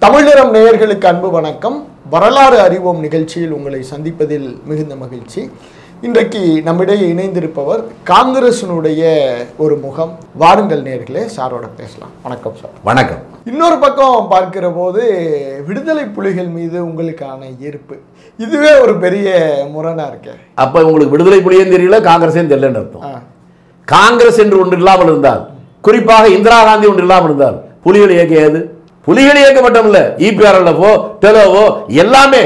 தமிழரம் நேயர்களுக்கு அன்பு வணக்கம். வரலாறு அறிவோம் நிகழ்ச்சியில் உங்களை சந்திப்பதில் மிகுந்த மகிழ்ச்சி. இன்றைக்கு நம்மிடையே இணைந்திருப்பவர் காங்கிரசினுடைய ஒரு முகம். வாருங்கள் நேயர்களே, சாரோட பேசலாம். வணக்கம் சார். வணக்கம். இன்னொரு பக்கம் பார்க்கிற போது விடுதலை புலிகள் மீது உங்களுக்கான ஈர்ப்பு இதுவே ஒரு பெரிய முரணா இருக்கு. அப்ப உங்களுக்கு விடுதலை புலியும் தெரியல, காங்கிரஸையும் தெரியலன்னு அர்த்தம். காங்கிரஸ் என்று ஒன்று இல்லாமல் இருந்தால், குறிப்பாக இந்திரா காந்தி ஒன்று இல்லாமல் இருந்தால், புலிகள் இயக்கம் ஏது? புலிகள் இயக்கம் மட்டும் இல்ல, இபிஆர்எல்எஃப்ஓ, டெலோவோ எல்லாமே.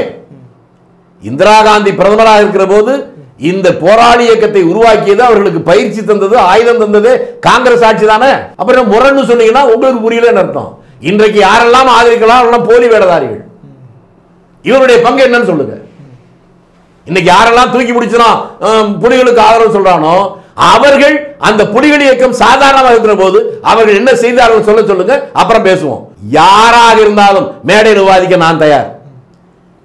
இந்திரா காந்தி பிரதமராக இருக்கிற போது இந்த போராளி இயக்கத்தை உருவாக்கியது, அவர்களுக்கு பயிற்சி தந்தது, ஆயுதம் தந்தது காங்கிரஸ் ஆட்சி தானே. அப்புறம் முரண்னு சொன்னீங்கன்னா உங்களுக்கு புரியலன்னு அர்த்தம். இன்றைக்கு யாரெல்லாம் ஆதரிக்கலாம் அவரெல்லாம் போலி வேடதாரிகள். இவருடைய பங்கு என்னன்னு சொல்லுங்க. இன்னைக்கு யாரெல்லாம் தூக்கி பிடிச்சா புலிகளுக்கு ஆதரவு சொல்றானோ அவர்கள் அந்த புலிகள் இயக்கம் சாதாரணமாக இருக்கிற போது அவர்கள் என்ன செய்தார்கள் சொல்ல சொல்லுங்க, அப்புறம் பேசுவோம். யாராக இருந்தாலும் மேடையில் விவாதிக்க நான் தயார்.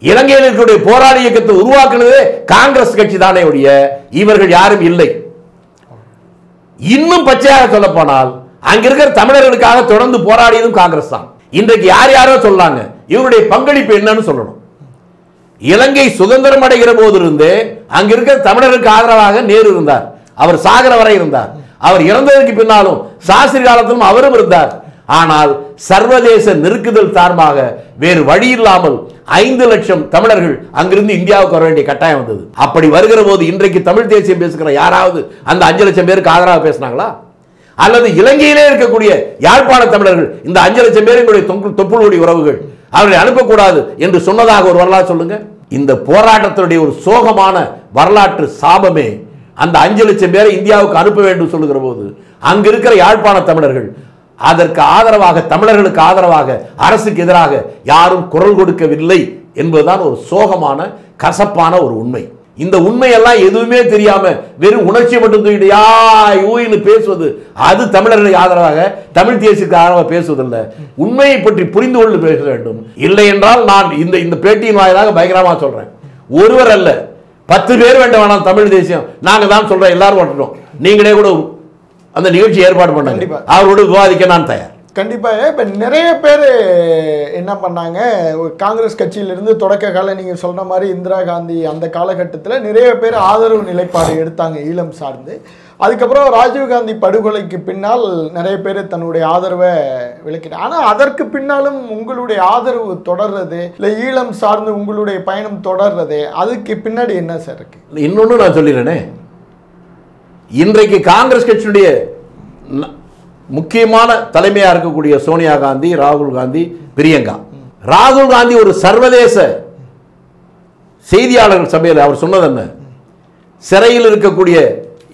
இலங்கையில் இருக்கக்கூடிய போராளி இயக்கத்தை உருவாக்குனதே காங்கிரஸ் கட்சி தானே ஒழிய இவர்கள் யாரும் இல்லை. இன்னும் பச்சையாக சொல்ல போனால் அங்க இருக்கிற தமிழர்களுக்காக தொடர்ந்து போராடியதும் காங்கிரஸ் தான். இன்றைக்கு யார் யாரோ சொல்லாங்க, இவருடைய பங்களிப்பு என்னன்னு சொல்லணும். இலங்கை சுதந்திரம் அடைகிற போது இருந்து அங்க இருக்கிற தமிழருக்கு ஆதரவாக நேரு இருந்தார். அவர் சாகர வரை இருந்தார். அவர் இறந்ததற்கு பின்னாலும் சாஸ்திரி காலத்திலும் அவரும் இருந்தார். ஆனால் சர்வதேச நெருக்குதல் காரணமாக வேறு வழி இல்லாமல் 5 லட்சம் தமிழர்கள் அங்கிருந்து இந்தியாவுக்கு வர வேண்டிய கட்டாயம் வந்தது. அப்படி வருகிற போது இன்றைக்கு தமிழ் தேசியம் பேசுகிற யாராவது அந்த 5 லட்சம் பேருக்கு ஆதரவாக பேசினாங்களா? அல்லது இலங்கையிலே இருக்கக்கூடிய யாழ்ப்பாண தமிழர்கள் இந்த 5 லட்சம் பேருடைய தொப்புளுடைய உறவுகள் அவர்களை அனுப்பக்கூடாது என்று சொன்னதாக ஒரு வரலாறு சொல்லுங்க. இந்த போராட்டத்தினுடைய ஒரு சோகமான வரலாற்று சாபமே அந்த 5 லட்சம் பேரை இந்தியாவுக்கு அனுப்ப வேண்டும் சொல்லுகிற போது அங்க இருக்கிற யாழ்ப்பாண தமிழர்கள் அதற்கு ஆதரவாக, தமிழர்களுக்கு ஆதரவாக அரசுக்கு எதிராக யாரும் குரல் கொடுக்கவில்லை என்பதுதான் ஒரு சோகமான கசப்பான ஒரு உண்மை. இந்த உண்மையெல்லாம் எதுவுமே தெரியாம வெறும் உணர்ச்சி மட்டும் தூக்கிட்டு யாய் ஊயின்னு பேசுவது, அது தமிழர்களுக்கு ஆதரவாக, தமிழ் தேசியத்துக்கு ஆதரவாக பேசுவதில்லை. உண்மையை பற்றி புரிந்து கொண்டு பேச வேண்டும். இல்லை என்றால் நான் இந்த பேட்டியின் வாயிலாக பயங்கரமா சொல்றேன், ஒருவர் அல்ல 10 பேர் வேண்டாம் வேணாம் தமிழ் தேசியம் நாங்க தான் சொல்றோம், எல்லாரும் ஓட்டணும். நீங்களே கூட அந்த நிகழ்ச்சி ஏற்பாடு பண்ணாங்க, அவரோடு விவாதிக்க நான் தயார். கண்டிப்பா. இப்ப நிறைய பேர் என்ன பண்ணாங்க, காங்கிரஸ் கட்சியிலிருந்து தொடக்க காலம் நீங்க சொல்ற மாதிரி இந்திரா காந்தி அந்த காலகட்டத்தில் நிறைய பேர் ஆதரவு நிலைப்பாடு எடுத்தாங்க ஈழம் சார்ந்து. அதுக்கப்புறம் ராஜீவ்காந்தி படுகொலைக்கு பின்னால் நிறைய பேர் தன்னுடைய ஆதரவை விளக்கினாங்க. ஆனால் அதற்கு பின்னாலும் உங்களுடைய ஆதரவு தொடர்றது, இல்லை ஈழம் சார்ந்து உங்களுடைய பயணம் தொடர்றது, அதுக்கு பின்னாடி என்ன சார் இருக்கு? இன்னொன்று நான் சொல்லிடுறேனே, இன்றைக்கு காங்கிரஸ் கட்சியுடைய முக்கியமான தலைமையாக இருக்கக்கூடிய சோனியா காந்தி, ராகுல் காந்தி, பிரியங்கா. ராகுல் காந்தி ஒரு சர்வதேச செய்தியாளர்கள் சபையில் அவர் சொன்னது என்ன, சிறையில் இருக்கக்கூடிய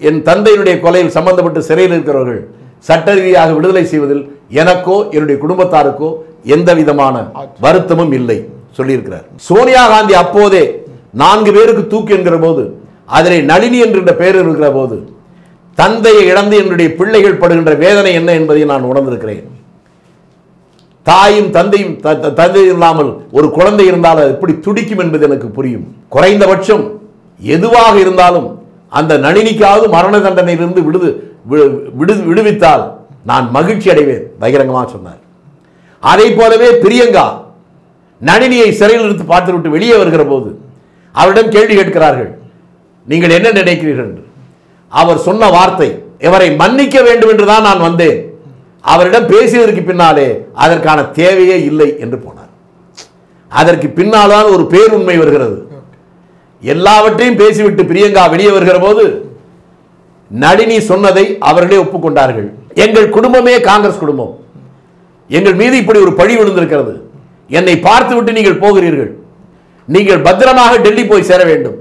என் தந்தையினுடைய கொலையில் சம்பந்தப்பட்டு சிறையில் இருக்கிறவர்கள் சட்ட ரீதியாக விடுதலை செய்வதில் எனக்கோ என்னுடைய குடும்பத்தாருக்கோ எந்த விதமான வருத்தமும் இல்லை சொல்லியிருக்கிறார். சோனியா காந்தி அப்போதே 4 பேருக்கு தூக்கு என்கிற போது அதிலே நளினி என்கின்ற பெயர் இருக்கிற போது தந்தையை இழந்து என்னுடைய பிள்ளைகள் படுகின்ற வேதனை என்ன என்பதை நான் உணர்ந்திருக்கிறேன். தாயும் தந்தையும் தந்தை இல்லாமல் ஒரு குழந்தை இருந்தால் அது எப்படி துடிக்கும் என்பது எனக்கு புரியும். குறைந்தபட்சம் எதுவாக இருந்தாலும் அந்த நளினிக்காவது மரண தண்டனையிலிருந்து விடுவித்தால் நான் மகிழ்ச்சி அடைவேன் பகிரங்கமாக சொன்னார். அதை போலவே பிரியங்கா நளினியை சிறையில் இருந்து பார்த்துவிட்டு வெளியே வருகிற போது அவரிடம் கேள்வி கேட்கிறார்கள், நீங்கள் என்ன நினைக்கிறீர்கள் என்று. அவர் சொன்ன வார்த்தை, இவரை மன்னிக்க வேண்டும் என்றுதான் நான் வந்தேன், அவரிடம் பேசியதற்கு பின்னாலே அதற்கான தேவையே இல்லை என்று போனார். அதற்கு பின்னால்தான் ஒரு பேருண்மை வருகிறது. எல்லாவற்றையும் பேசிவிட்டு பிரியங்கா வெளியே வருகிற போது நளினி சொன்னதை அவர்களே ஒப்புக்கொண்டார்கள். எங்கள் குடும்பமே காங்கிரஸ் குடும்பம், எங்கள் மீது இப்படி ஒரு பழி விழுந்திருக்கிறது, என்னை பார்த்து விட்டு நீங்கள் போகிறீர்கள், நீங்கள் பத்திரமாக டெல்லி போய் சேர வேண்டும்,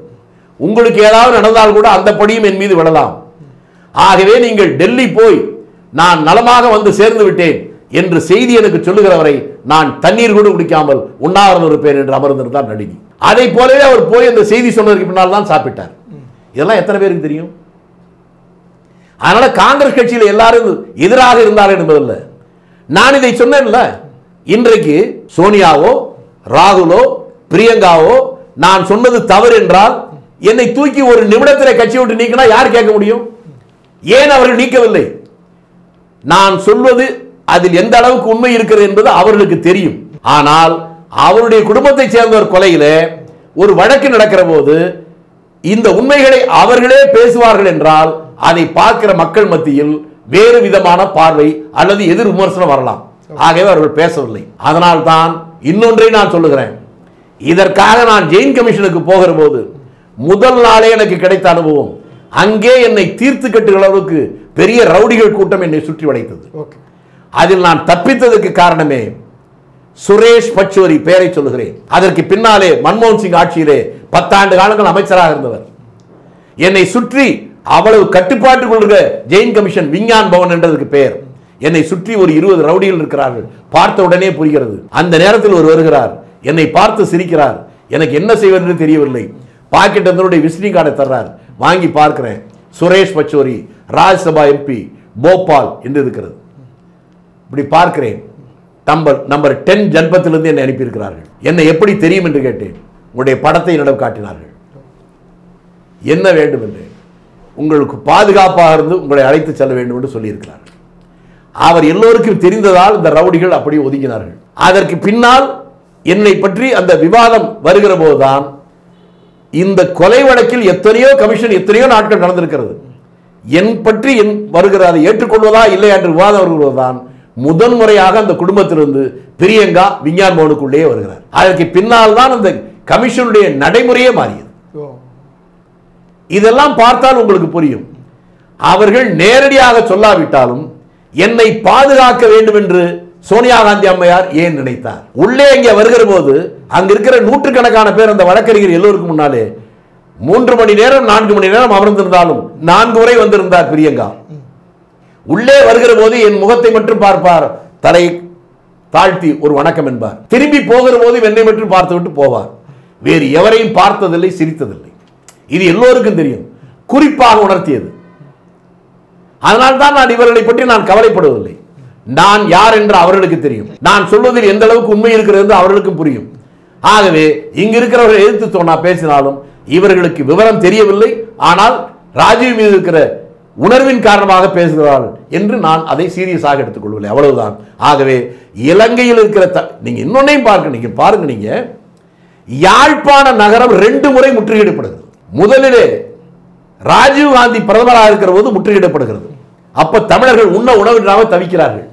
உங்களுக்கு ஏதாவது நடந்தால் கூட அந்த படியும் என் மீது விடலாம், ஆகவே நீங்கள் டெல்லி போய் நான் நலமாக வந்து சேர்ந்து விட்டேன் என்று செய்தி எனக்கு சொல்லுகிறவரை நான் தண்ணீர் கூட குடிக்காமல் உண்ணாவிரதம் இருப்பேன் என்று அமர்ந்திருந்தார் நளினி. அதை போலவே அவர் போய் அந்த செய்தி சொன்னதற்கு பின்னால் தான் சாப்பிட்டார். இதெல்லாம் எத்தனை பேருக்கு தெரியும்? அதனால காங்கிரஸ் கட்சியில் எல்லாரும் எதிராக இருந்தார்கள் என்பதில்லை. நான் இதை சொன்னேன்ல, இன்றைக்கு சோனியாவோ ராகுலோ பிரியங்காவோ நான் சொன்னது தவறு என்றால் என்னை தூக்கி ஒரு நிமிடத்தில் கட்சி விட்டு நீக்கினா யார் கேட்க முடியும்? ஏன் அவர்கள் நீக்கவில்லை? நான் சொல்வது அதில் எந்த அளவுக்கு உண்மை இருக்கிறது என்பது அவர்களுக்கு தெரியும். ஆனால் அவருடைய குடும்பத்தை சேர்ந்த ஒரு கொலையிலே ஒரு வழக்கு நடக்கிற போது இந்த உண்மைகளை அவர்களே பேசுவார்கள் என்றால் அதை பார்க்கிற மக்கள் மத்தியில் வேறு விதமான பார்வை அல்லது எதிர் விமர்சனம் வரலாம். ஆகவே அவர்கள் பேசவில்லை. அதனால் தான் இன்னொன்றை நான் சொல்லுகிறேன். இதற்காக நான் ஜெயின் கமிஷனுக்கு போகிற போது முதல் நாளே எனக்கு கிடைத்த அனுபவம், அங்கே என்னை தீர்த்து கட்டுகிற அளவுக்கு பெரிய ரவுடிகள் கூட்டம் என்னை சுற்றி வளைத்தது. அதில் நான் தப்பித்ததற்கு காரணமே சுரேஷ் பச்சோரி பெயரை சொல்லுகிறேன். அதற்கு பின்னாலே மன்மோகன் சிங் ஆட்சியிலே 10 ஆண்டு காலங்கள் அமைச்சராக இருந்தவர். என்னை சுற்றி அவ்வளவு கட்டுப்பாட்டுக்குள் இருக்க ஜெயின் கமிஷன் விஞ்ஞான் பவன் என்றதுக்கு பெயர். என்னை சுற்றி ஒரு 20 ரவுடிகள் இருக்கிறார்கள். பார்த்த உடனே புரிகிறது. அந்த நேரத்தில் ஒரு வருகிறார், என்னை பார்த்து சிரிக்கிறார். எனக்கு என்ன செய்வது என்று தெரியவில்லை. பாக்கெட் அதனுடைய விசிட்டிங் கார்டை தர்றார். வாங்கி பார்க்கிறேன், சுரேஷ் பச்சோரி ராஜ்யசபா எம்பி போபால் என்று இருக்கிறது. இப்படி பார்க்கிறேன், நம்பர் 10 ஜன்பத்திலிருந்து என்னை அனுப்பியிருக்கிறார்கள். என்னை எப்படி தெரியும் என்று கேட்டேன். உங்களுடைய படத்தை என்னிடம் காட்டினார்கள். என்ன வேண்டும் என்று, உங்களுக்கு பாதுகாப்பாக இருந்து உங்களை அழைத்து செல்ல வேண்டும் என்று சொல்லியிருக்கிறார்கள். அவர் எல்லோருக்கும் தெரிந்ததால் இந்த ரவுடிகள் அப்படி ஒதுங்கினார்கள். அதற்கு பின்னால் என்னை பற்றி அந்த விவாதம் வருகிற போதுதான் இந்த கொலை வழக்கில் எத்தனையோ கமிஷன் எத்தனையோ நாட்கள் நடந்திருக்கிறது. என் பற்றி வருகிற அதை ஏற்றுக்கொள்வதா இல்லையா என்று விவாதம் வருவதுதான் முதன் முறையாக அந்த குடும்பத்திலிருந்து பிரியங்கா விஞ்ஞான் பவனுக்குள்ளே வருகிறார். அதற்கு பின்னால் தான் அந்த கமிஷனுடைய நடைமுறையே மாறியது. இதெல்லாம் பார்த்தால் உங்களுக்கு புரியும். அவர்கள் நேரடியாக சொல்லாவிட்டாலும் என்னை பாதுகாக்க வேண்டும் என்று சோனியா காந்தி அம்மையார் ஏன் நினைத்தார்? உள்ளே இங்கே வருகிற போது அங்க இருக்கிற நூற்றுக்கணக்கான பேர் அந்த வழக்கறிஞர் எல்லோருக்கும் முன்னாலே 3 மணி நேரம் 4 மணி நேரம் அமர்ந்திருந்தாலும் 4 முறை வந்திருந்தார் பிரியங்கா. உள்ளே வருகிற போது என் முகத்தை மட்டும் பார்ப்பார், தலை தாழ்த்தி ஒரு வணக்கம் என்பார். திரும்பி போகிற போது என்னை மட்டும் பார்த்து விட்டு போவார். வேறு எவரையும் பார்த்ததில்லை, சிரித்ததில்லை. இது எல்லோருக்கும் தெரியும், குறிப்பாக உணர்த்தியது. அதனால்தான் நான் இவர்களை பற்றி நான் கவலைப்படுவதில்லை. நான் யார் என்று அவர்களுக்கு தெரியும். நான் சொல்வதில் எந்த அளவுக்கு உண்மை இருக்கிறது என்று அவர்களுக்கும் புரியும். ஆகவே இங்கு இருக்கிறவர்கள் எதிர்த்து சொன்னா பேசினாலும் இவர்களுக்கு விவரம் தெரியவில்லை. ஆனால் ராஜீவ் மீது இருக்கிற உணர்வின் காரணமாக பேசுகிறார்கள் என்று நான் அதை சீரியஸாக எடுத்துக்கொள்ளவில்லை. அவ்வளவுதான். ஆகவே இலங்கையில் இருக்கிற நீங்க இன்னொன்னையும் பாருங்க. நீங்க யாழ்ப்பாண நகரம் 2 முறை முற்றுகையிடப்படுகிறது. முதலிலே ராஜீவ் காந்தி பிரதமராக இருக்கிற போது முற்றுகையிடப்படுகிறது. அப்ப தமிழர்கள் உண்ண உணவில்லாமல் தவிக்கிறார்கள்.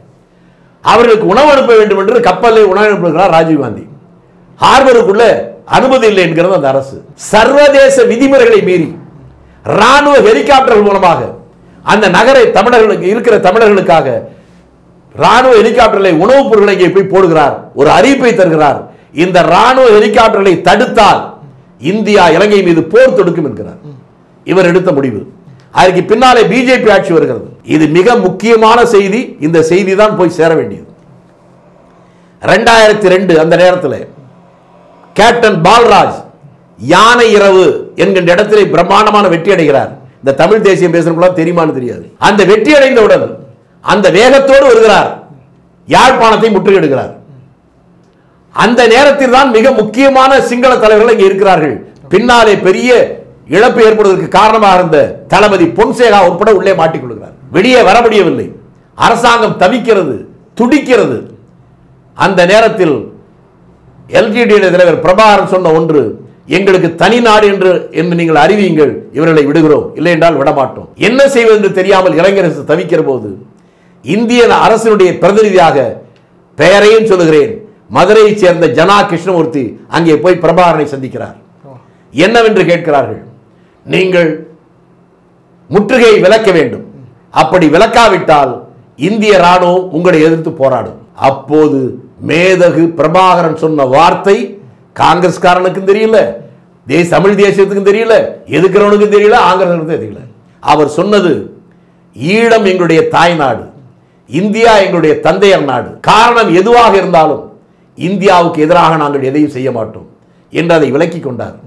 அவர்களுக்கு உணவு அனுப்ப வேண்டும் என்று கப்பலில் உணவு அனுப்புகிறார் ராஜீவ் காந்தி. ஹார்பருக்குள்ள அனுமதி இல்லை என்கிறது அந்த அரசு. சர்வதேச விதிமுறைகளை மீறி ராணுவ ஹெலிகாப்டர்கள் மூலமாக அந்த நகரை தமிழர்களுக்கு இருக்கிற தமிழர்களுக்காக ராணுவ ஹெலிகாப்டர்களை உணவுப் பொருட்களை இங்கே போய் போடுகிறார். ஒரு அறிவிப்பை தருகிறார், இந்த ராணுவ ஹெலிகாப்டர்களை தடுத்தால் இந்தியா இலங்கை மீது போர் தொடுக்கும் என்கிறார். இவர் எடுத்த முடிவு. அதற்கு பின்னாலே பிஜேபி ஆட்சி வருகிறது. இது மிக முக்கியமான செய்தி. இந்த செய்தி தான் போய் சேர வேண்டியது. 2002 அந்த நேரத்தில் கேப்டன் பால்ராஜ் யானை இரவு என்கின்ற இடத்திலே பிரம்மாண்டமான வெற்றி அடைகிறார். இந்த தமிழ் தேசியம் பேசுறவங்களா தெரியுமான்னு தெரியாது. அந்த வெற்றி அடைந்தவுடன் அந்த வேகத்தோடு வருகிறார், யாழ்ப்பாணத்தை முற்றுகையிடுகிறார். அந்த நேரத்தில் தான் மிக முக்கியமான சிங்கள தலைவர்கள் இங்கே இருக்கிறார்கள். பின்னாலே பெரிய இழப்பு ஏற்படுவதற்கு காரணமாக இருந்த தளபதி பொன்சேகா உட்பட உள்ளே மாட்டிக்கொள்கிறார். வெளியே வர முடியவில்லை. அரசாங்கம் தவிக்கிறது, துடிக்கிறது. அந்த நேரத்தில் எல்டிடி தலைவர் பிரபாகரன் சொன்ன ஒன்று, எங்களுக்கு தனி நாடு என்று நீங்கள் அறிவியுங்கள், இவர்களை விடுகிறோம், இல்லை என்றால் விடமாட்டோம். என்ன செய்வது என்று தெரியாமல் இளைஞர் தவிக்கிற போது இந்திய அரசினுடைய பிரதிநிதியாக பெயரையும் சொல்லுகிறேன், மதுரையைச் சேர்ந்த ஜனா கிருஷ்ணமூர்த்தி அங்கே போய் பிரபாகரனை சந்திக்கிறார். என்னவென்று கேட்கிறார்கள், நீங்கள் முற்றுகையை விலக்க வேண்டும், அப்படி விலக்காவிட்டால் இந்திய ராணுவம் உங்களை எதிர்த்து போராடும். அப்போது மேதகு பிரபாகரன் சொன்ன வார்த்தை காங்கிரஸ்காரனுக்கும் தெரியல, தமிழ் தேசியத்துக்கும் தெரியல, எதுக்கிறவனுக்கும் தெரியல, ஆங்கிலத்துக்கும் தெரியல. அவர் சொன்னது, ஈழம் எங்களுடைய தாய் நாடு, இந்தியா எங்களுடைய தந்தையர் நாடு, காரணம் எதுவாக இருந்தாலும் இந்தியாவுக்கு எதிராக நாங்கள் எதையும் செய்ய மாட்டோம் என்று அதை விளக்கி கொண்டார்.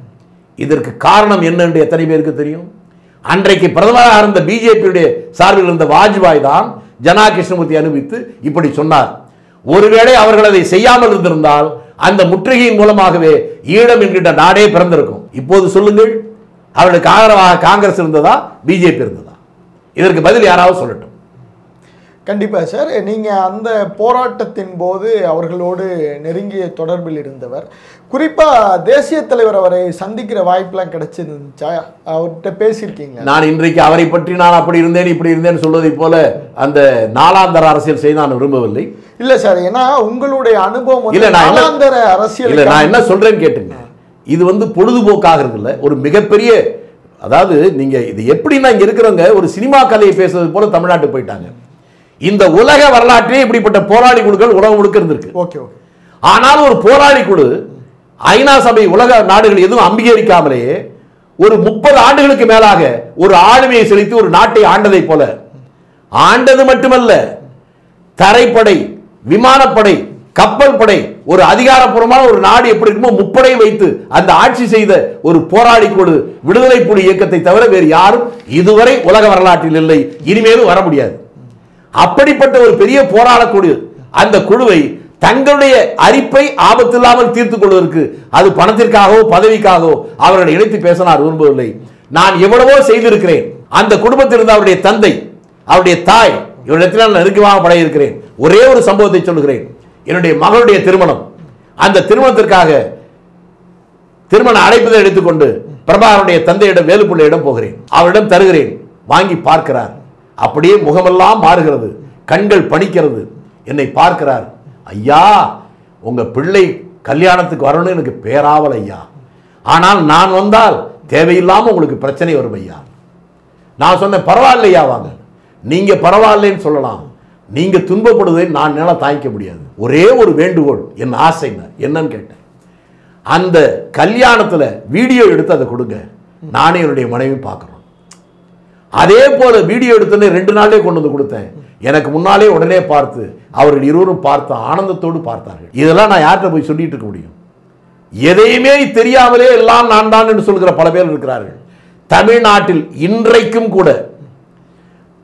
இதற்கு காரணம் என்ன என்று எத்தனை பேருக்கு தெரியும்? அன்றைக்கு பிரதமராக இருந்த பிஜேபியுடைய சார்பில் இருந்த வாஜ்பாய் தான் ஜனா கிருஷ்ணமூர்த்தி அனுப்பித்து இப்படி சொன்னார். ஒருவேளை அவர்கள் அதை செய்யாமல் இருந்திருந்தால் அந்த முற்றுகையின் மூலமாகவே ஈழம் என்கின்ற நாடே பிறந்திருக்கும். இப்போது சொல்லுங்கள், அவர்களுக்கு ஆதரவாக காங்கிரஸ் இருந்ததா, பிஜேபி இருந்ததா? இதற்கு பதில் யாராவது சொல்லட்டும். கண்டிப்பா சார். நீங்க அந்த போராட்டத்தின் போது அவர்களோடு நெருங்கிய தொடர்பில் இருந்தவர். குறிப்பா தேசிய தலைவர் அவரை சந்திக்கிற வாய்ப்பெல்லாம் கிடைச்சிருந்துச்சா? அவர்கிட்ட பேசியிருக்கீங்க? நான் இன்றைக்கு அவரை பற்றி நான் அப்படி இருந்தேன் இப்படி இருந்தேன்னு சொல்வதை போல அந்த நாளாந்தர அரசியல் செய்ய நான் விரும்பவில்லை. இல்ல சார், ஏன்னா உங்களுடைய அனுபவம் இல்ல, நான் நாளாந்தர அரசியல். இல்ல, நான் என்ன சொல்றேன்னு கேட்டுங்க. இது வந்து பொழுதுபோக்காகிறது இல்ல, ஒரு மிகப்பெரிய, அதாவது நீங்க இது எப்படின்னா இங்க இருக்கிறவங்க ஒரு சினிமா கதையை பேசுறது போல தமிழ்நாட்டுக்கு போயிட்டாங்க. இந்த உலக வரலாற்றிலே இப்படிப்பட்ட போராளி குழுக்கள் உலகம் முழுக்க இருந்திருக்கு. Okay okay. ஆனால் ஒரு போராளி குழு ஐநா சபை உலக நாடுகள் எதுவும் அங்கீகரிக்காமலேயே ஒரு 30 ஆண்டுகளுக்கு மேலாக ஒரு ஆளுமையை செலுத்தி ஒரு நாட்டை ஆண்டதை போல ஆண்டது மட்டுமல்ல, தரைப்படை, விமானப்படை, கப்பல் படை, ஒரு அதிகாரப்பூர்வமான ஒரு நாடு எப்படி இருக்குமோ முப்படை வைத்து அந்த ஆட்சி செய்த ஒரு போராளி குழு விடுதலை புலி இயக்கத்தை தவிர வேறு யாரும் இதுவரை உலக வரலாற்றில் இல்லை, இனிமேலும் வர முடியாது. அப்படிப்பட்ட ஒரு பெரிய போராடக்குழு அந்த குழுவை தங்களுடைய அரிப்பை ஆபத்தில்லாமல் தீர்த்துக் கொள்வதற்கு, அது பணத்திற்காகவோ பதவிக்காகவோ அவர்களை இணைத்து பேச நான் விரும்பவில்லை. நான் எவ்வளவோ செய்திருக்கிறேன். அந்த குடும்பத்தில் இருந்த அவருடைய தந்தை, அவருடைய தாய், இவரிடத்தில் நான் நெருக்கமாக பழகி இருக்கிறேன். ஒரே ஒரு சம்பவத்தை சொல்லுகிறேன். என்னுடைய மகளுடைய திருமணம், அந்த திருமணத்திற்காக திருமண அழைப்பதை எடுத்துக்கொண்டு பிரபாகருடைய தந்தையிடம் வேலுப்பிள்ளையிடம் போகிறேன். அவரிடம் தருகிறேன். வாங்கி பார்க்கிறார். அப்படியே முகமெல்லாம் மாறுகிறது, கண்கள் பணிக்கிறது. என்னை பார்க்கிறார். ஐயா, உங்க பிள்ளை கல்யாணத்துக்கு வரணும்னு எனக்கு பேராவல் ஐயா, ஆனால் நான் வந்தால் தேவையில்லாம உங்களுக்கு பிரச்சனை வரும் ஐயா. நான் சொன்னேன், பரவாயில்லையா வாங்க, நீங்க பரவாயில்லைன்னு சொல்லலாம், நீங்க துன்பப்படுவதை நான் என்னால தாங்கிக்க முடியாது. ஒரே ஒரு வேண்டுகோள், என் ஆசைங்க என்னன்னு கேட்டேன். அந்த கல்யாணத்துல வீடியோ எடுத்து அதை கொடுங்க, நானே என்னுடைய மனைவி பார்க்கிறோம். அதே போல வீடியோ எடுத்தோன்னே 2 நாளே கொண்டு வந்து கொடுத்தேன். எனக்கு முன்னாலே உடனே பார்த்து அவர்கள் இருவரும் பார்த்த ஆனந்தத்தோடு பார்த்தார்கள். இதெல்லாம் நான் யார்கிட்ட போய் சொல்லிட்டு இருக்க முடியும்? எதையுமே தெரியாமலே எல்லாம் நான் தான் என்று சொல்கிற பல பேர் இருக்கிறார்கள் தமிழ்நாட்டில். இன்றைக்கும் கூட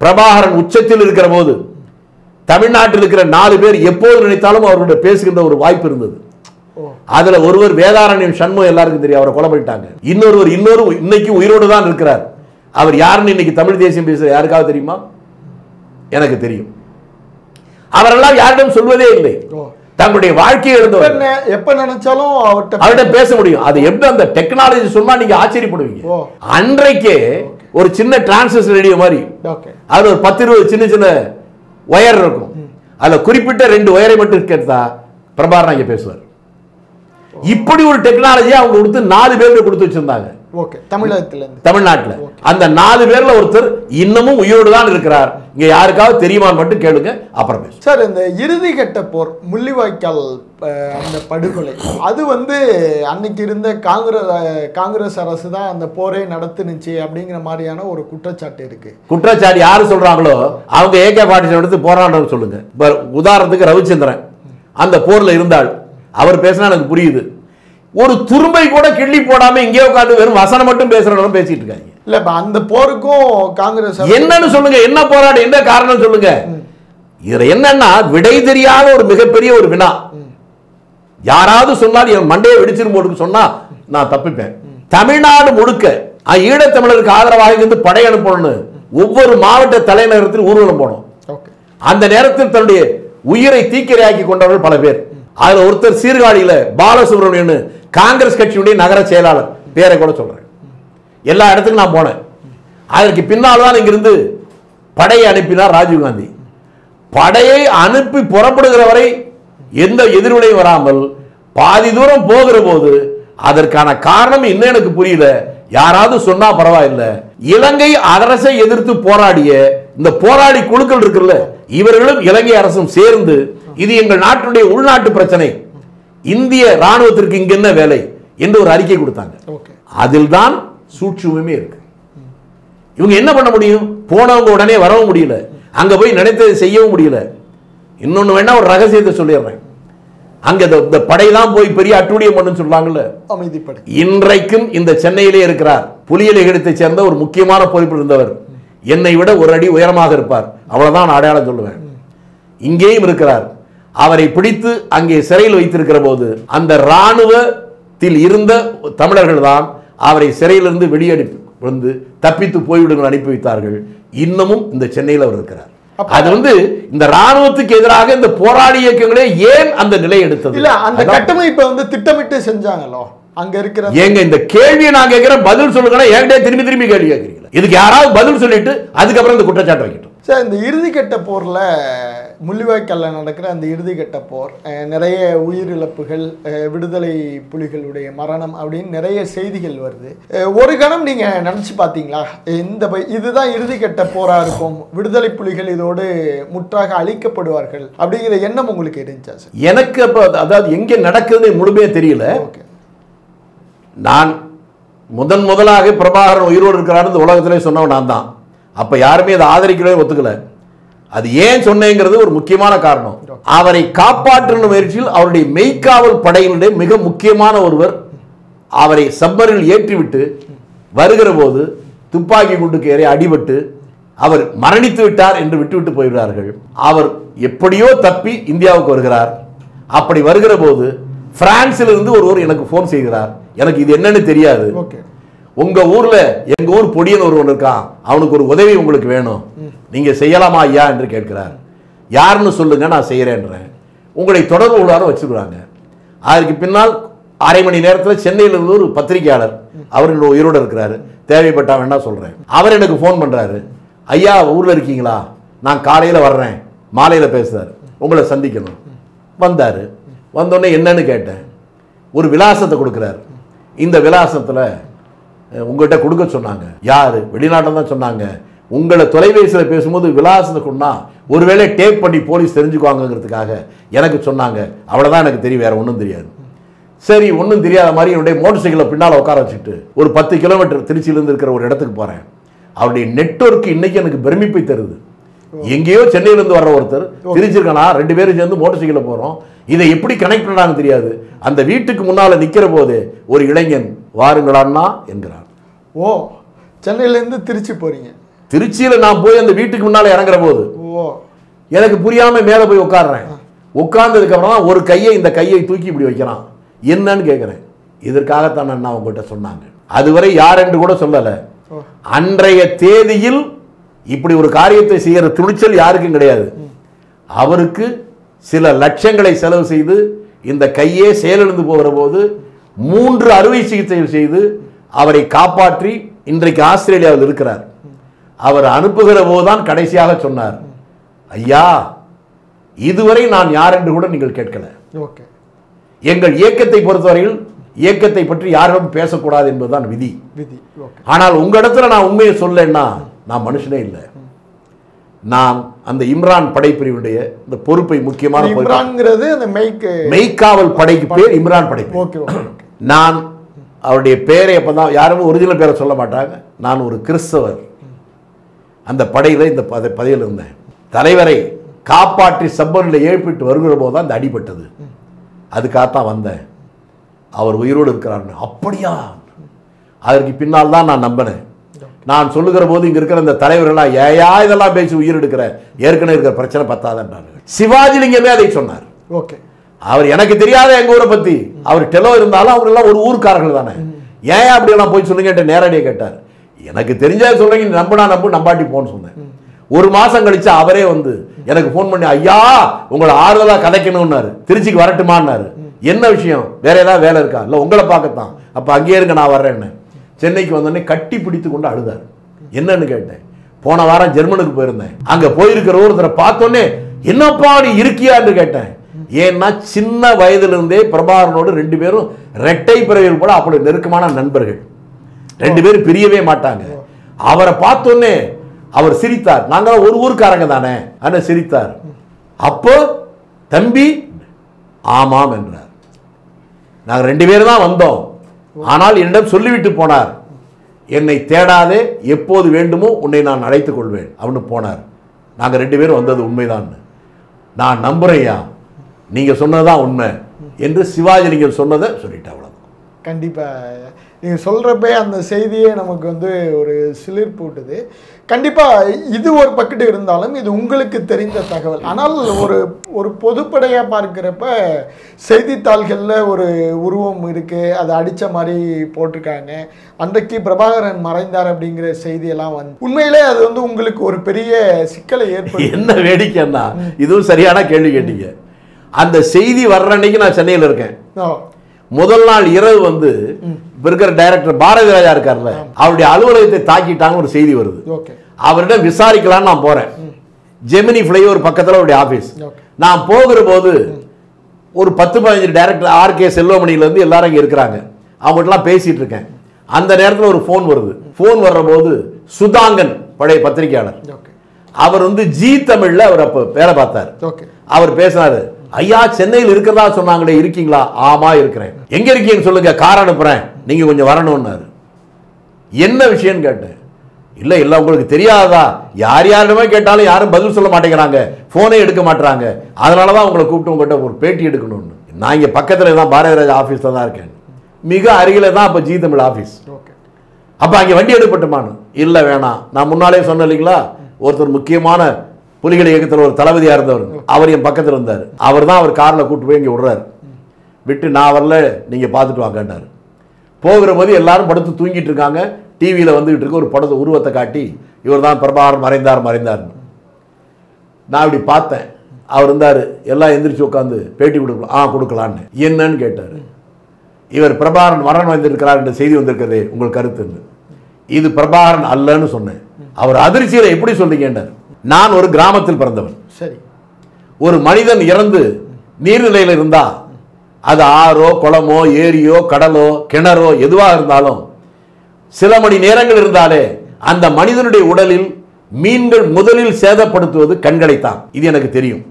பிரபாகரன் உச்சத்தில் இருக்கிற போது தமிழ்நாட்டில் இருக்கிற 4 பேர் எப்போது நினைத்தாலும் அவர்களுடைய பேசுகின்ற ஒரு வாய்ப்பு இருந்தது. அதுல ஒருவர் வேதாரண்யம் சண்முகம், எல்லாருக்கும் தெரியும், அவரை கொலை பண்ணிட்டாங்க. இன்னொரு இன்னைக்கு உயிரோடு தான் இருக்கிறார். அவர் யாருன்னு இன்னைக்கு தமிழ் தேசியம் பேசுற யாருக்காவது தெரியுமா? எனக்கு தெரியும். அவரெல்லாம் யாரிடம் சொல்வதே இல்லை. தங்களுடைய வாழ்க்கையை எழுந்தவர் எப்ப நினைச்சாலும் அவர்கிட்ட பேச முடியும். அது எப்படி அந்த டெக்னாலஜி சொன்னா நீங்க ஆச்சரியப்படுவீங்க. அன்றைக்கே ஒரு சின்ன டிரான்சிஸ்டர் ரேடியோ மாதிரி, அது ஒரு 10-20 சின்ன சின்ன ஒயர் இருக்கும். அதுல குறிப்பிட்ட 2 ஒயரை மட்டும் கேட்டா பிரபாகரன் இங்க பேசுவார். இப்படி ஒரு டெக்னாலஜி அவங்க கொடுத்து 4 பேருக்கு கொடுத்து வச்சிருந்தாங்க தமிழ்நாட்டில். அந்த 4 பேர்ல ஒருத்தர் இன்னமும் உயிரோடு தான் இருக்கிறார். இங்க யாருக்காவது தெரியுமான்னு மட்டும் கேளுங்க, அப்புறம் பேசுங்க. சார், இந்த இறுதி கட்ட போர், முள்ளிவாய்க்கால் அந்த படுகொலை, அது அன்னைக்கு இருந்த காங்கிரஸ் அரசு தான் அந்த போரே நடத்துனுச்சு அப்படிங்கிற மாதிரியான ஒரு குற்றச்சாட்டு இருக்கு. குற்றச்சாட்டு யாரு சொல்றாங்களோ அவங்க AK-47 எடுத்து போராடுறன்னு சொல்லுங்க. உதாரணத்துக்கு ரவிச்சந்திரன் அந்த போர்ல இருந்தால் அவர் பேசினா எனக்கு புரியுது. ஒரு துரும்பை கூட கிள்ளி போடாம இங்கே உட்காந்து வெறும் வசனம் மட்டும் பேசுறவங்க பேசிட்டு இருக்காங்க. இல்ல, அந்த போருக்கும் காங்கிரஸ் என்னன்னு சொல்லுங்க, என்ன போராட்டம், என்ன காரணம் சொல்லுங்க. இதுல என்னன்னா விடை தெரியாத ஒரு மிகப்பெரிய ஒரு வினா. யாராவது சொன்னால் என் மண்டையை வெடிச்சிரும் போட்டு சொன்னா நான் தப்பிப்பேன். தமிழ்நாடு முழுக்க ஈழத்தமிழருக்கு ஆதரவாக இருந்து படை அனுப்பணும்னு ஒவ்வொரு மாவட்ட தலைநகரத்தில் ஊர்வலம் போனோம். அந்த நேரத்தில் தன்னுடைய உயிரை தீக்கிரையாக்கி கொண்டவர்கள் பல பேர். அதுல ஒருத்தர் சீர்காழியில பாலசுப்ரமணியன், காங்கிரஸ் கட்சியுடைய நகர செயலாளர், பேரை கூட சொல்றேன். எல்லா இடத்துக்கும் நான் போனேன். அதற்கு பின்னால் தான் இங்கிருந்து படையை அனுப்பினார் ராஜீவ்காந்தி. படையை அனுப்பி புறப்படுகிற வரை எந்த எதிர்வினையும் வராமல் பாதி தூரம் போகிற போது அதற்கான காரணம் இன்னும் எனக்கு புரியல. யாராவது சொன்னா பரவாயில்ல. இலங்கை அரசை எதிர்த்து போராடிய இந்த போராடி குழுக்கள் இருக்குல்ல, இவர்களும் இலங்கை அரசும் சேர்ந்து இது எங்கள் நாட்டுடைய உள்நாட்டு பிரச்சனை, இந்திய ராணுவத்திற்கு இங்க என்ன வேலை என்று ஒரு அறிக்கை கொடுத்தாங்க. அதில் தான் சூட்சுமமே இருக்கு. இவங்க என்ன பண்ண முடியும்? போனவங்க உடனே வரவும் முடியல, அங்க போய் நினைத்ததை செய்யவும் முடியல. இன்னொன்னு வேணா ஒரு ரகசியத்தை சொல்லிடுறேன். அங்க இந்த படையெல்லாம் போய் பெரிய அட்டூழியம் பண்ணுன்னு சொல்றாங்கல்ல, அமைதிப்படை இன்றைக்கும் இந்த சென்னையிலே இருக்கிறார். புலியலிகத்தை சேர்ந்த ஒரு முக்கியமான பொறுப்பில் இருந்தவர். என்னை விட ஒரு அடி உயரமாக இருப்பார், அவ்வளவுதான் அடையாளம் சொல்லுவேன். இங்கேயும் இருக்கிறார். அவரை பிடித்து அங்கே சிறையில் வைத்திருக்கிற போது அந்த ராணுவத்தில் இருந்த தமிழர்கள் தான் அவரை சிறையிலிருந்து வெளியனுப்பி வந்து தப்பித்து போய்விடுங்கள் அனுப்பி வைத்தார்கள். இன்னமும் இந்த சென்னையில் அவர் இருக்கிறார். அது வந்து இந்த ராணுவத்துக்கு எதிராக இந்த போராடி இயக்கங்களே ஏன் அந்த நிலை எடுத்தது? இல்ல அந்த கட்டமைப்பை வந்து திட்டமிட்டு செஞ்சாங்களோ அங்க இருக்கிற. ஏங்க இந்த கேள்வியை நான் கேட்கிறேன், பதில் சொல்லுங்கன்னா என்கிட்ட திரும்பி திரும்பி கேள்வி கேட்கிறீங்களா? இதுக்கு யாராவது பதில் சொல்லிட்டு அதுக்கப்புறம் இந்த குற்றச்சாட்டு வைக்கட்டும். சார், இந்த இறுதிக்கட்ட போர்ல முள்ளிவாய்க்கால்ல நடக்கிற அந்த இறுதிக்கட்ட போர் நிறைய உயிரிழப்புகள், விடுதலை புலிகளுடைய மரணம் அப்படின்னு நிறைய செய்திகள் வருது. ஒரு கணம் நீங்க நினைச்சு பார்த்தீங்களா இதுதான் இறுதிக்கட்ட போரா இருக்கும், விடுதலை புலிகள் இதோடு முற்றாக அழிக்கப்படுவார்கள் அப்படிங்கிற எண்ணம் உங்களுக்கு இருந்துச்சா சார்? எனக்கு அப்போ அதாவது எங்கே நடக்குதுன்னு முழுமையாக தெரியல. நான் முதலாக பிரபாகரன் உயிரோடு இருக்கிறாரு உலகத்திலே சொன்னவன் நான் தான். அப்ப யாருமே அதை ஆதரிக்கவே ஒத்துக்கல. அது ஏன் சொன்னேங்கிறது ஒரு முக்கியமான காரணம். அவரை காப்பாற்றும் முயற்சியில் அவருடைய மெய்க்காவல் படையினுடைய மிக முக்கியமான ஒருவர் அவரை சப்பரில் ஏற்றிவிட்டு வருகிற போது துப்பாக்கி குண்டுக்கு ஏறி அடிபட்டு அவர் மரணித்து விட்டார் என்று விட்டுவிட்டு போய்விட்டார்கள். அவர் எப்படியோ தப்பி இந்தியாவுக்கு வருகிறார். அப்படி வருகிற போது பிரான்சில் இருந்து ஒருவர் எனக்கு போன் செய்கிறார். எனக்கு இது என்னன்னு தெரியாது. உங்க ஊர்ல எங்க ஊர் பொடியன் ஒருவன் இருக்கான், அவனுக்கு ஒரு உதவி உங்களுக்கு வேணும், நீங்க செய்யலாமா ஐயா என்று கேட்கிறார். யாருன்னு சொல்லுங்க, நான் செய்யறேன்றேன். உங்களை தொடர்பு கொள்ளார வச்சுக்கிறாங்க. அதற்கு பின்னால் அரை மணி நேரத்தில் சென்னையில் இருந்து ஒரு பத்திரிகையாளர், அவர் உயிரோடு இருக்கிறாரு, தேவைப்பட்டா வேணா சொல்றேன். அவர் எனக்கு போன் பண்றாரு, ஐயா ஊர்ல இருக்கீங்களா, நான் காலையில வர்றேன், மாலையில பேசுறாரு, உங்களை சந்திக்கணும். வந்தாரு. வந்தோடனே என்னன்னு கேட்டேன். ஒரு விலாசத்தை கொடுக்குறாரு. இந்த விலாசத்துல உங்கள்கிட்ட கொடுக்க சொன்னாங்க. யாரு? வெளிநாட்டில் தான் சொன்னாங்க. உங்களை தொலைபேசியில் பேசும்போது விலாசத்தை கொண்டா ஒருவேளை டேப் பண்ணி போலீஸ் தெரிஞ்சுக்குவாங்கிறதுக்காக எனக்கு சொன்னாங்க. அவ்வளோதான் எனக்கு தெரியும், வேற ஒன்றும் தெரியாது. சரி, ஒன்றும் தெரியாத மாதிரி என்னுடைய மோட்டர் சைக்கிளை பின்னால் உட்கார வச்சுட்டு ஒரு 10 கிலோமீட்டர் திருச்சியிலேருந்து இருக்கிற ஒரு இடத்துக்கு போகிறேன். அவருடைய நெட்வொர்க் இன்னைக்கு எனக்கு பெருமிப்பை தருது. எங்கேயோ சென்னையிலேருந்து வர்ற ஒருத்தர் திருச்சிருக்கனா 2 பேரும் சேர்ந்து மோட்டர் சைக்கிளில் போகிறோம். இதை எப்படி கனெக்ட் பண்ணாங்க தெரியாது. அந்த வீட்டுக்கு முன்னால் நிற்கிற போது ஒரு இளைஞன் வாருங்களான்னா என்கிறார். ஓ, சென்னையிலேருந்து திருச்சி போறீங்க? திருச்சியில் நான் போய் அந்த வீட்டுக்கு முன்னால் இறங்குற போது எனக்கு புரியாம மேலே போய் உட்காடுறேன். உட்கார்ந்ததுக்கு அப்புறம் ஒரு கையை இந்த கையை தூக்கி இப்படி வைக்கிறான். என்னன்னு கேட்குறேன். இதற்காகத்தான் அண்ணா உங்கள்கிட்ட சொன்னாங்க. அதுவரை யார் என்று கூட சொல்லலை. அன்றைய தேதியில் இப்படி ஒரு காரியத்தை செய்கிற துணிச்சல் யாருக்கும் கிடையாது. அவருக்கு சில லட்சங்களை செலவு செய்து இந்த கையே செயலிழந்து போகிற போது 3 அறுவை சிகிச்சைகள் செய்து அவரை காப்பாற்றி இன்றைக்கு ஆஸ்திரேலியாவில் இருக்கிறார். அவர் அனுப்புகிற போதுதான் கடைசியாக சொன்னார், ஐயா இதுவரை நான் யார் என்று கூட நீங்கள் கேட்கல. எங்கள் இயக்கத்தை பொறுத்தவரையில் இயக்கத்தை பற்றி யாரும் பேசக்கூடாது என்பதுதான் விதி. ஆனால் உங்க இடத்துல நான் உண்மையை சொல்லன்னா நான் மனுஷனே இல்லை. நான் அந்த இம்ரான் படைப்பிரிவுடைய இந்த பொறுப்பை முக்கியமான மெய்க்காவல் படைக்கு பேர் இம்ரான் படைப்பு. நான் அவருடைய பேரை அப்பதான் யாரும் ஒரிஜினல் பேரை சொல்ல மாட்டாங்க. நான் ஒரு கிறிஸ்தவர். அந்த படையில் இந்த பதவியில் இருந்தேன். தலைவரை காப்பாற்றி சப்பரில் ஏழ்பிட்டு வருகிற போது தான் இந்த அடிபட்டது. அதுக்காகத்தான் வந்தேன். அவர் உயிரோடு இருக்கிறார். அப்படியா? அதற்கு பின்னால் தான் நான் நம்பினேன். நான் சொல்லுகிற போது இங்க இருக்கிற இந்த தலைவர்கள்லாம் ஏயா இதெல்லாம் பேசி உயிர் எடுக்கிற, ஏற்கனவே இருக்கிற பிரச்சனை பத்தாதன்றாங்க. சிவாஜி லிங்கமே அதை சொன்னார். அவர் எனக்கு தெரியாத எங்க ஊரை பத்தி, அவர் டெலோ இருந்தாலும் அவரெல்லாம் ஒரு ஊர்க்காரர்கள் தானே, ஏன் அப்படியெல்லாம் போய் சொல்லுங்க நேரடியாக கேட்டார். எனக்கு தெரிஞ்சா சொல்றீங்க, நம்பினா நம்பு, நம்பாட்டி போன்னு சொன்னேன். 1 மாசம் கழிச்சு அவரே வந்து எனக்கு போன் பண்ணி, ஐயா உங்களை ஆறுதலா கதைக்கணும்னாரு, திருச்சிக்கு வரட்டுமான்னாரு. என்ன விஷயம்? வேற ஏதாவது வேலை இருக்கா? இல்லை உங்களை பார்க்கத்தான். அப்ப அங்கேயே இருக்க, நான் வர்றேன்னு. சென்னைக்கு வந்தோடனே கட்டி பிடித்து கொண்டு அழுதார். என்னன்னு கேட்டேன். போன வாரம் ஜெர்மனுக்கு போயிருந்தேன். அங்க போயிருக்கிற ஒருத்தரை பார்த்தோன்னே என்னப்பா நீ இருக்கியான்னு கேட்டேன். ஏன்னா சின்ன வயதிலிருந்தே பிரபாகரனோடு 2 பேரும் இரட்டை பிறவிகள் போல அப்படி நெருக்கமான நண்பர்கள். 2 பேரும் பிரியவே மாட்டாங்க. அவரை பார்த்தோன்னே அவர் சிரித்தார். நாங்கள் ஒரு ஊருக்காரங்க தானே, ஆனால் சிரித்தார். அப்போ தம்பி ஆமாம் என்றார். நாங்கள் 2 பேரும் தான் வந்தோம், ஆனால் என்னிடம் சொல்லிவிட்டு போனார், என்னை தேடாதே, எப்போது வேண்டுமோ உன்னை நான் அழைத்துக் கொள்வேன் அப்படின்னு போனார். நாங்கள் 2 பேரும் வந்தது உண்மைதான், நான் நம்புறேயா, நீங்க சொன்னதான் உண்மை என்று சிவாஜி நீங்கள் சொன்னதை சொல்லிட்டு. அவ்வளவு. கண்டிப்பா நீங்கள் சொல்கிறப்பே அந்த செய்தியே நமக்கு வந்து ஒரு சிலிர்ப்பு விட்டுது. கண்டிப்பாக இது ஒரு பக்கெட்டு இருந்தாலும் இது உங்களுக்கு தெரிந்த தகவல். ஆனால் ஒரு பொதுப்படையாக பார்க்குறப்ப செய்தித்தாள்களில் ஒரு உருவம் இருக்குது, அதை அடித்த மாதிரி போட்டிருக்காங்க. அன்றைக்கு பிரபாகரன் மறைந்தார் அப்படிங்கிற செய்தியெல்லாம் வந்து உண்மையிலே அது வந்து உங்களுக்கு ஒரு பெரிய சிக்கலை ஏற்படுத்தி. என்ன வேடிக்கைன்னா இதுவும் சரியான கேள்வி கேட்டீங்க. அந்த செய்தி வர்ற அன்னைக்கு நான் சென்னையில் இருக்கேன். முதல் நாள் இரவு வந்து இருக்கிற டைரக்டர் பாரதி ராஜா இருக்கார்ல, அவருடைய அலுவலகத்தை தாக்கிட்டாங்க ஒரு செய்தி வருது. அவரிடம் விசாரிக்கலான்னு நான் போறேன். ஜெமினி ஃப்ளைஓவர் பக்கத்தில் அவருடைய ஆபீஸ். நான் போகிற போது ஒரு 10-15 டைரக்டர் ஆர்கே செல்வமணியிலேருந்து எல்லாரும் இங்கே இருக்கிறாங்க. அவங்ககிட்டலாம் பேசிட்டு இருக்கேன். அந்த நேரத்தில் ஒரு ஃபோன் வருது. ஃபோன் வர்ற போது சுதாங்கன் பழைய பத்திரிகையாளர், அவர் வந்து ஜி தமிழ்ல அவர் அப்போ வேலை பார்த்தார். அவர் பேசினாரு, ஐயா சென்னையில் இருக்கிறதா சொன்னாங்களே, இருக்கீங்களா? ஆமா இருக்கிறேன். எங்க இருக்கீங்கன்னு சொல்லுங்க, கார் அனுப்புறேன், நீங்க கொஞ்சம் வரணும்னாரு. என்ன விஷயம்னு கேட்டேன். இல்ல இல்ல உங்களுக்கு தெரியாதா, யாரிடமே கேட்டாலும் யாரும் பதில் சொல்ல மாட்டேங்கிறாங்க, போனே எடுக்க மாட்டாங்க, அதனாலதான் உங்களை கூப்பிட்டு உங்கள்கிட்ட ஒரு பேட்டி எடுக்கணும்னு. நான் இங்க பக்கத்துல தான் பாரதி ராஜா ஆபீஸ்ல தான் இருக்கேன். மிக அருகில தான் அப்ப ஜி தமிழ் ஆபீஸ். அப்ப அங்க வண்டி எடுப்பட்டுமான்னு. இல்ல வேணாம், நான் முன்னாலே சொன்னேன் இல்லைங்களா, ஒருத்தர் முக்கியமான புலிகள் இயக்கத்தில் ஒரு தளபதியா இருந்தவர், அவர் என் பக்கத்தில் இருந்தார். அவர் தான் அவர் கார்ல கூட்டு போய் இங்க விடுறாரு. விட்டு நான் வரல, நீங்க பார்த்துட்டு வாங்கன்னாரு. போகிற போது எல்லாரும் படுத்து தூங்கிட்டு இருக்காங்க. டிவியில வந்துகிட்டு இருக்க ஒரு படத்தை உருவத்தை காட்டி, இவர் தான் பிரபாகரன் மறைந்தார்னு. நான் இப்படி பார்த்தேன். அவர் இருந்தாரு, எல்லாம் எந்திரிச்சு உட்காந்து பேட்டி கொடுக்கலாம். கொடுக்கலான்னு. என்னன்னு கேட்டாரு. இவர் பிரபாகரன் மரணம் வந்திருக்கிறார் என்ற செய்தி வந்திருக்கிறதே, உங்கள் கருத்துன்னு. இது பிரபாகரன் அல்லன்னு சொன்னேன். அவர் அதிர்ச்சியில எப்படி சொல்றீங்கன்னாரு. நான் ஒரு கிராமத்தில் பிறந்தவன். சரி, ஒரு மனிதன் இறந்து நீர்நிலையில் இருந்தா அது ஆறோ குளமோ ஏரியோ கடலோ கிணறோ எதுவாக இருந்தாலும் சில மணி நேரங்கள் இருந்தாலே அந்த மனிதனுடைய உடலில் மீன்கள் முதலில் சேதப்படுத்துவது கண்களைத்தான். இது எனக்கு தெரியும்.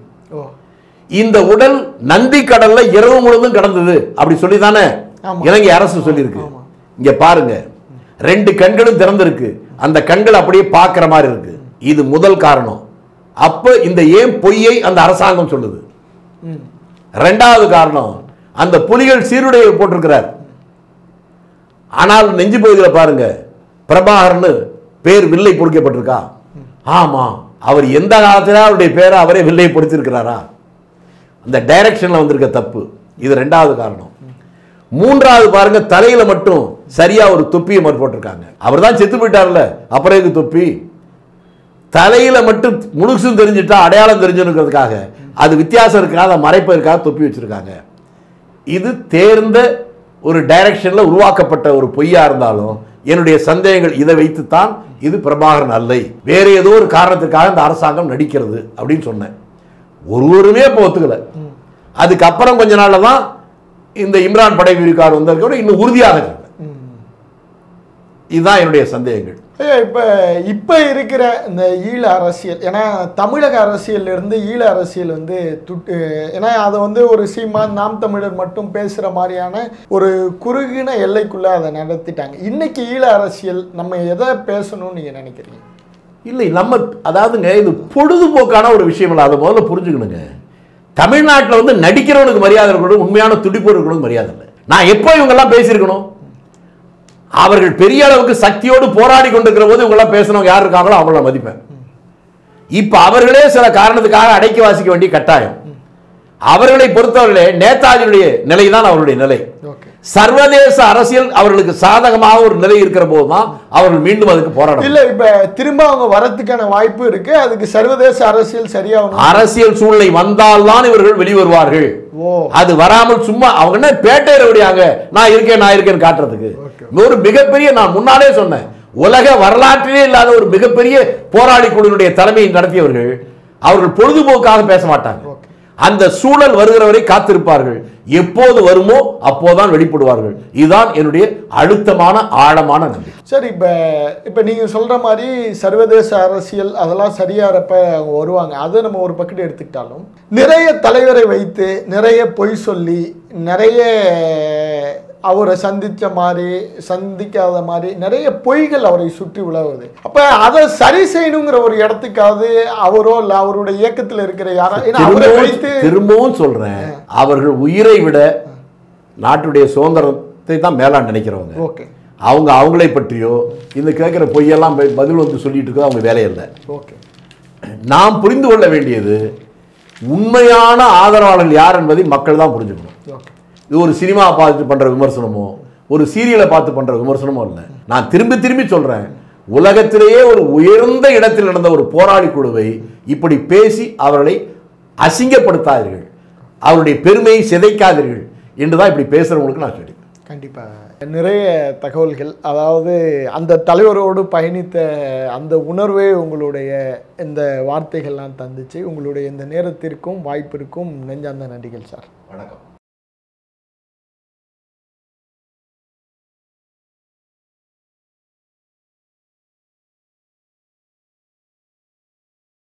இந்த உடல் நந்தி கடல்ல இரவு முழுவதும் கடந்தது அப்படி சொல்லிதானே இலங்கை அரசு சொல்லியிருக்கு. இங்க பாருங்க, 2 கண்களும் திறந்திருக்கு, அந்த கண்கள் அப்படியே பார்க்கிற மாதிரி இருக்கு. இது முதல் காரணம். அப்ப இந்த ஏன் பொய்யை அந்த அரசாங்கம் சொல்லுது. இரண்டாவது காரணம், அந்த புலிகள் சீருடையை போட்டிருக்கிறார். ஆனால் நெஞ்சு பகுதியில் பாருங்க, பிரபாகரன் பேர் வில்லை பொறிக்கப்பட்டிருக்கா? ஆமா. அவர் எந்த காலத்தில அவருடைய பேரை அவரே வில்லை பொறிச்சிருக்கிறாரா? அந்த டைரக்ஷன்ல வந்திருக்க தப்பு. இது இரண்டாவது காரணம். மூன்றாவது பாருங்க, தலையில மட்டும் சரியா ஒரு தொப்பியை மாதிரி போட்டிருக்காங்க. அவர் தான் செத்து போயிட்டார்ல, அப்புறம் இது தொப்பி. தலையில மட்டும் முழுசும் தெரிஞ்சுட்டா அடையாளம் தெரிஞ்சுக்கிறதுக்காக, அது வித்தியாசம் இருக்காத மறைப்பதற்காக தொப்பி வச்சிருக்காங்க. இது தேர்ந்த ஒரு டைரக்ஷன்ல உருவாக்கப்பட்ட ஒரு பொய்யா இருந்தாலும் என்னுடைய சந்தேகங்கள் இதை வைத்துத்தான் இது பிரபாகரன் அல்லை, வேற ஏதோ ஒரு காரணத்துக்காக இந்த அரசாங்கம் நடிக்கிறது அப்படின்னு சொன்னேன். ஒருவருமே ஒத்துக்கல. அதுக்கப்புறம் கொஞ்ச நாள்ல தான் இந்த இம்ரான் படைப்பிரிவுக்கார் வந்திருக்க இன்னும் உறுதியாக சொன்னேன். இதுதான் என்னுடைய சந்தேகங்கள். இப்போ இருக்கிற இந்த ஈழ அரசியல், ஏன்னா தமிழக அரசியல் இருந்து ஈழ அரசியல் வந்து ஏன்னா அதை வந்து ஒரு சீமான் நாம் தமிழர் மட்டும் பேசுகிற மாதிரியான ஒரு குறுகின எல்லைக்குள்ளே அதை நடத்திட்டாங்க. இன்னைக்கு ஈழ அரசியல் நம்ம எதை பேசணும்னு நீங்கள் நினைக்கிறீங்க? இல்லை, நம்ம அதாவதுங்க இது பொழுதுபோக்கான ஒரு விஷயம் இல்லை, அதை முதல்ல புரிஞ்சுக்கணுங்க. தமிழ்நாட்டில் வந்து நடிக்கிறவனுக்கு மரியாதை இருக்கணும், உண்மையான துடிப்பு இருக்கணும் மரியாதை இல்லை. நான் எப்போ இவங்கெல்லாம் பேசியிருக்கணும்? அவர்கள் பெரிய அளவுக்கு சக்தியோடு போராடி கொண்டிருக்கிற போது இவங்கெல்லாம் பேசணும், யார் இருக்காங்களோ அவங்கள மதிப்பேன். இப்ப அவர்களே சில காரணத்துக்காக அடக்கி வாசிக்க வேண்டிய கட்டாயம். அவர்களை பொறுத்தவர்களே நேதாஜியுடைய நிலைதான் அவருடைய நிலை. சர்வதேச அரசியல் அவர்களுக்கு சாதகமாக ஒரு நிலை இருக்கிற போதுதான் அவர்கள் மீண்டும் அதுக்கு போராடும். இல்ல, இப்ப திரும்ப அவங்க வரதுக்கான வாய்ப்பு இருக்கு. அதுக்கு சர்வதேச அரசியல் சரியாகும். அரசியல் சூழ்நிலை வந்தால்தான் இவர்கள் வெளிவருவார்கள். அது வராமல் சும்மா அவங்க என்ன பேட்டையில விடியாங்க நான் இருக்கேன் காட்டுறதுக்கு. ஒரு மிகப்பெரிய, நான் முன்னாலே சொன்னேன், உலக வரலாற்றிலே இல்லாத ஒரு மிகப்பெரிய போராளி குழுவினுடைய தலைமையை நடத்தியவர்கள் அவர்கள் பொழுதுபோக்காக பேச மாட்டாங்க. அந்த சூழல் வருகிறவரை காத்திருப்பார்கள். எப்போது வருமோ அப்போதான் வெளிப்படுவார்கள். இதுதான் என்னுடைய அழுத்தமான ஆழமான நம்பிக்கை. சரி, இப்ப நீங்க சொல்ற மாதிரி சர்வதேச அரசியல் அதெல்லாம் சரியாறப்ப அவங்க வருவாங்க. அதை நம்ம ஒரு பக்கெட் எடுத்துக்கிட்டாலும் நிறைய தலைவரை வைத்து நிறைய பொய் சொல்லி நிறைய அவரை சந்திக்காத மாதிரி நிறைய பொய்கள் அவரை சுற்றி உலவுது. அப்ப அதை சரி செய்யணுங்கிற ஒரு இடத்துக்காவது அவரோ இல்ல அவருடைய இயக்கத்தில் இருக்கிற யாரும் திரும்பவும் சொல்றேன், அவர்கள் உயிரை விட நாட்டுடைய சுதந்திரத்தை தான் மேலாண் நினைக்கிறவங்க. அவங்களை பற்றியோ இந்த கேட்குற பொய்யெல்லாம் பதில் வந்து சொல்லிட்டு இருக்கிறது அவங்க வேலையில்லை. ஓகே, நாம் புரிந்து கொள்ள வேண்டியது உண்மையான ஆதரவாளர்கள் யார் என்பதை மக்கள் தான் புரிஞ்சுக்கணும். இது ஒரு சினிமா பார்த்து பண்ற விமர்சனமோ ஒரு சீரியலை பார்த்து பண்ற விமர்சனமோ இல்லை. நான் திரும்பி திரும்பி சொல்றேன், உலகத்திலேயே ஒரு உயர்ந்த இடத்தில் நடந்த ஒரு போராளி குழுவை இப்படி பேசி அவர்களை அசிங்கப்படுத்தாதீர்கள், அவருடைய பெருமையை சிதைக்காதீர்கள் என்றுதான் இப்படி பேசுறவங்களுக்கு நான் சொல்லி. கண்டிப்பாக நிறைய தகவல்கள், அதாவது அந்த தலைவரோடு பயணித்த அந்த உணர்வே உங்களுடைய இந்த வார்த்தைகள்லாம் தந்துச்சு. உங்களுடைய இந்த நேரத்திற்கும் வாய்ப்பிற்கும் நெஞ்சார்ந்த நன்றிகள் சார். வணக்கம்.